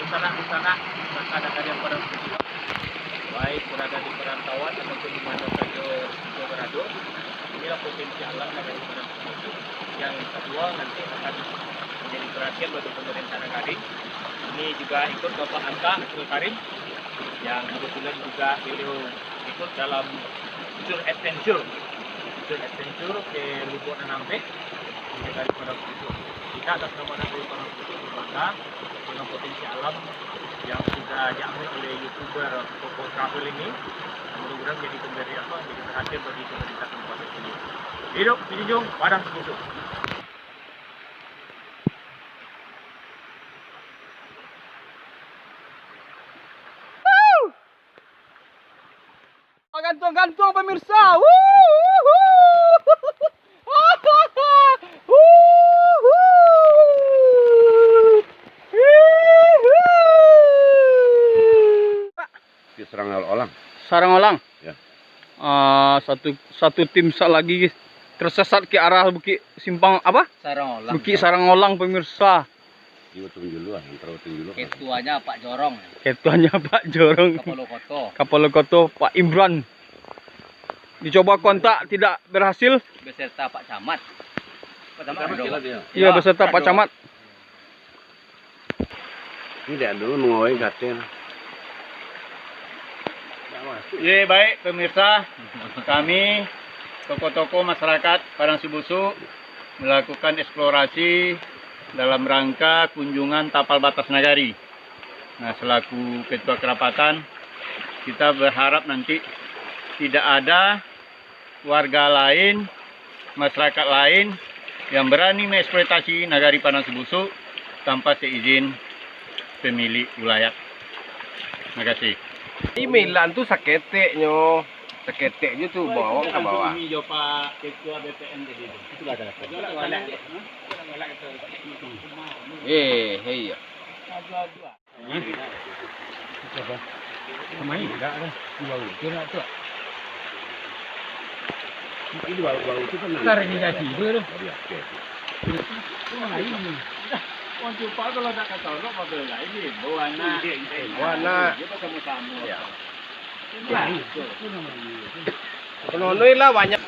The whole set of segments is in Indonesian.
sana masyarakat yang pada baik berada di perantauan ataupun di mana saja juga berada. Inilah potensi alam dari Parangtritis yang kedua nanti akan menjadi perhatian bagi pemerintah Nagari. Ini juga ikut Bapak Anta Abdul Karim yang kebetulan juga beliau ikut dalam tour adventure ke Lubuk Nanampe dari Parangtritis. Kita atas nama Nagari Parangtritis berbangga dengan potensi alam yang sudah diambil oleh YouTuber Koko Travel ini. Mudah-mudahan menjadi perhatian bagi pemerintah kabupaten ini. Hidup Pinjung Padang Sebusuk. Gantung-gantung pemirsa. Sarang-olang. Ya. Satu tim lagi tersesat ke arah Bukit Simpang apa? Sarang-olang. Bukit Sarang-olang pemirsa. Ketuanya Pak Jorong. Ketuanya Pak Jorong. Kapolokoto. Pak Imran. Dicoba kontak tidak berhasil. Beserta Pak Camat. Pak Camat Iya beserta Pak Camat. Ini dia dulu mengawai gatel. Ya baik pemirsa, kami tokoh-tokoh masyarakat Padang Sebusuk melakukan eksplorasi dalam rangka kunjungan Tapal Batas Nagari. Nah, selaku ketua kerapatan, kita berharap nanti tidak ada warga lain, masyarakat lain yang berani mengeksploitasi Nagari Padang Sebusuk tanpa seizin pemilik wilayah. Terima kasih. Email tu saketeknya tu bawa ke bawah. Ini jo Pak Ketua BPN tadi itu. Itulah ada. Iya. Coba. Kemai enggak ada. Bau kira tu. Ini bau tu kan. Sekarang ini jadi dulu. Ini. Orang cuba kalau tak kata orang apa bela ini buana. Buana. Kita sama-sama. Ya. Itu. Penonoi lah banyak.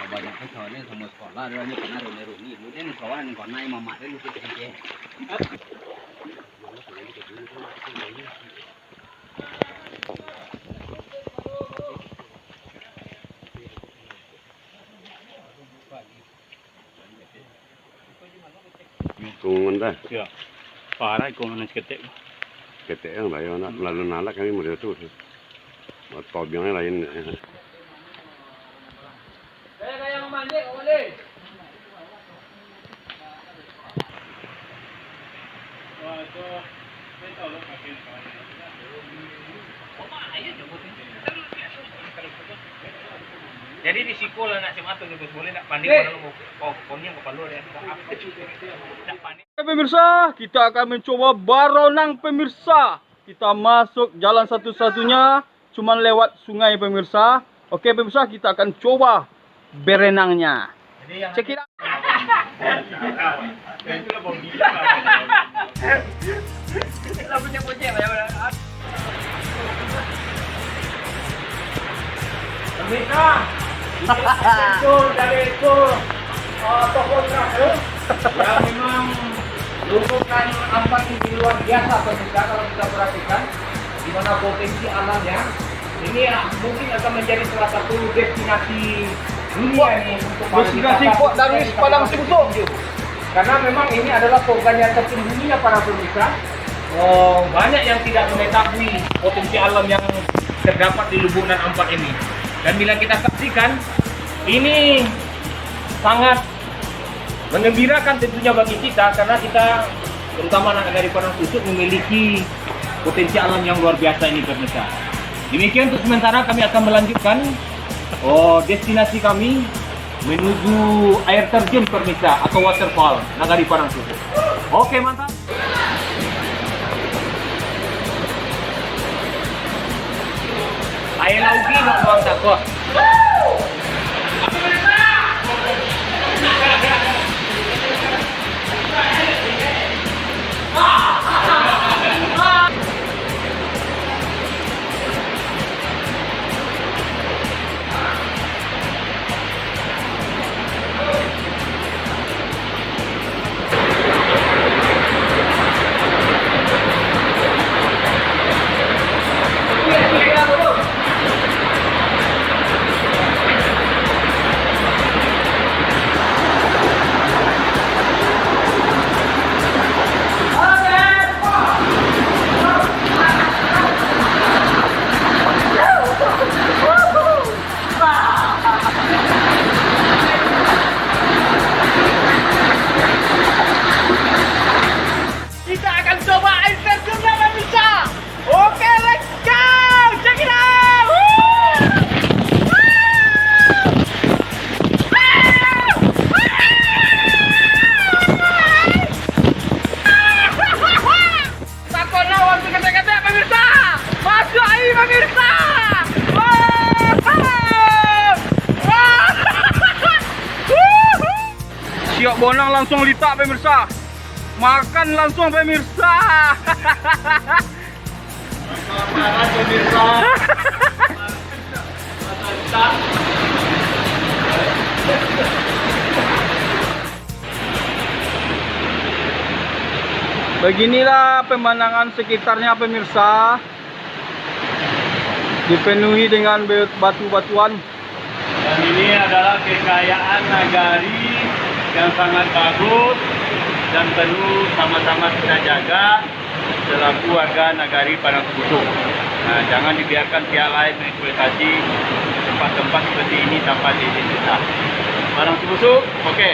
Banyak soalnya sama sekolah dia ni pernah rumi kemudian sekolah ni kau naik mama dia lupa kerja. Tungan dah. Ya. Parah kau nak ketek. Ketek yang lain lalu nalak kami model tu. Top yang lain. Yang mandi boleh. Jadi di sekolah nak cematu juga boleh nak pandai kalau mau pokoknya ke palu dia. Tak pandai. Pemirsa, kita akan mencoba baronang pemirsa. Kita masuk jalan satu-satunya cuma lewat sungai pemirsa. Oke pemirsa, kita akan coba berenangnya. Check it out. Pemirsa, itu dari itu toko travel yang memang lukukan ampat ini luar biasa pemirsa kalau kita perhatikan di mana potensi alamnya. Ini mungkin akan menjadi salah satu destinasi dunia nih untuk Destinasi Port Darwis Padang Sebusuk. Karena memang ini adalah program tersembunyinya para pemirsa. Banyak yang tidak mengetahui potensi alam yang terdapat di Lubuk dan Ampat ini. Dan bila kita saksikan, ini sangat mengembirakan tentunya bagi kita karena kita terutama anak dari Padang Sebusuk memiliki potensi alam yang luar biasa ini pemirsa. Demikian untuk sementara, kami akan melanjutkan destinasi kami menuju air terjun Permisa atau waterfall Nagari Parang Susu. Oke, mantap. Air laugi nak buang takut. Kita akan coba air terjun yang bisa. Oke, let's go. Check it out. Takut lawan kete-kete pemirsa. Masuk air pemirsa. Siap bonang langsung litak pemirsa. Makan langsung pemirsa. Makan pemirsa. Beginilah pemandangan sekitarnya pemirsa. Dipenuhi dengan batu-batuan. Dan ini adalah kekayaan nagari yang sangat bagus dan perlu sama-sama kita jaga selaku warga nagari Parang Susu. Nah, jangan dibiarkan pihak lain mengeksploitasi tempat-tempat seperti ini tanpa izin kita. Parang Susu, oke.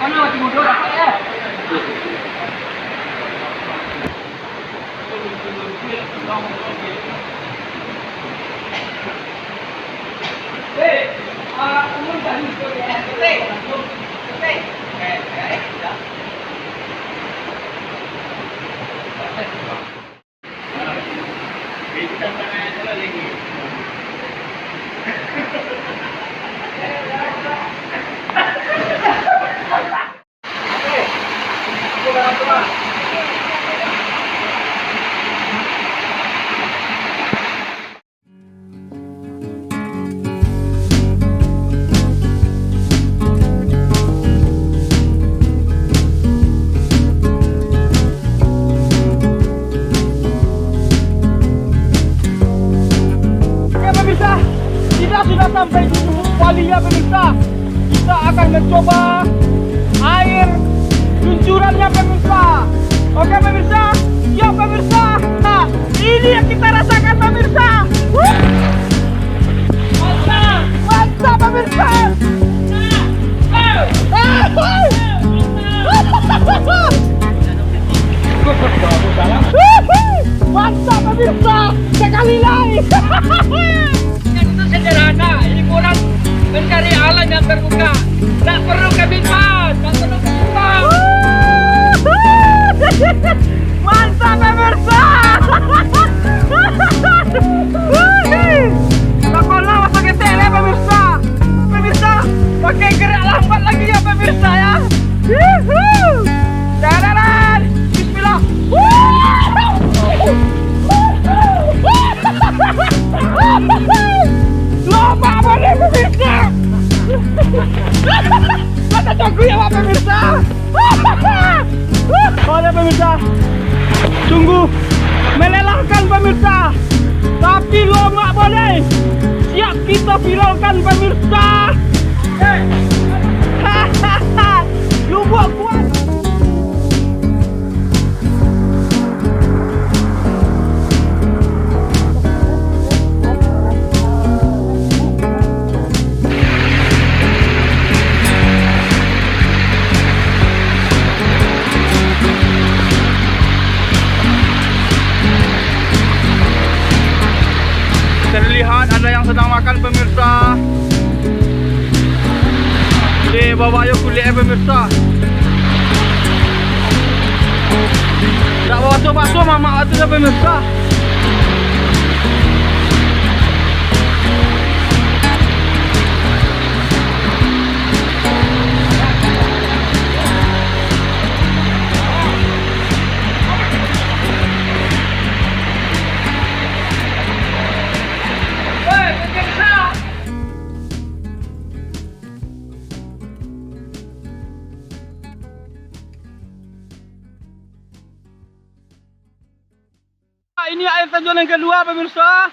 Mana waktu mundur ya? Umur tadi sudah sampai di Lubuk Walia pemirsa. Kita akan mencoba air luncurannya pemirsa. Oke pemirsa, siap pemirsa. Nah, ini yang kita rasakan pemirsa. Mantap, mantap pemirsa. Mantap pemirsa, sekali lagi. Itu sederhana, ini kurang mencari alam yang terbuka. Tak perlu kebingungan, tak perlu kebingungan. Mantap pemirsa. Mata cokku ya Pak pemirsa. Oke pemirsa, sungguh melelahkan pemirsa. Tapi lo nggak boleh. Siap kita viralkan pemirsa. Lu buat kuat. Terlihat ada yang sedang makan pemirsa. Di bawah yuk kulit pemirsa. Tak basuh-basuh mama itu pemirsa. Ini air terjun yang kedua pemirsa.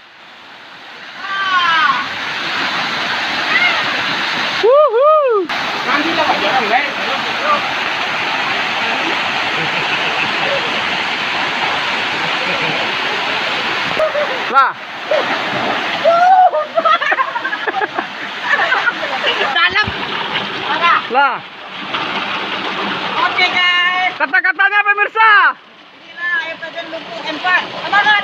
Wuhu. Nanti lah jalan guys. Lah. Dalam. Lah. Oke guys. Kata-katanya pemirsa. Inilah air terjun Lumpur M4. Semangat.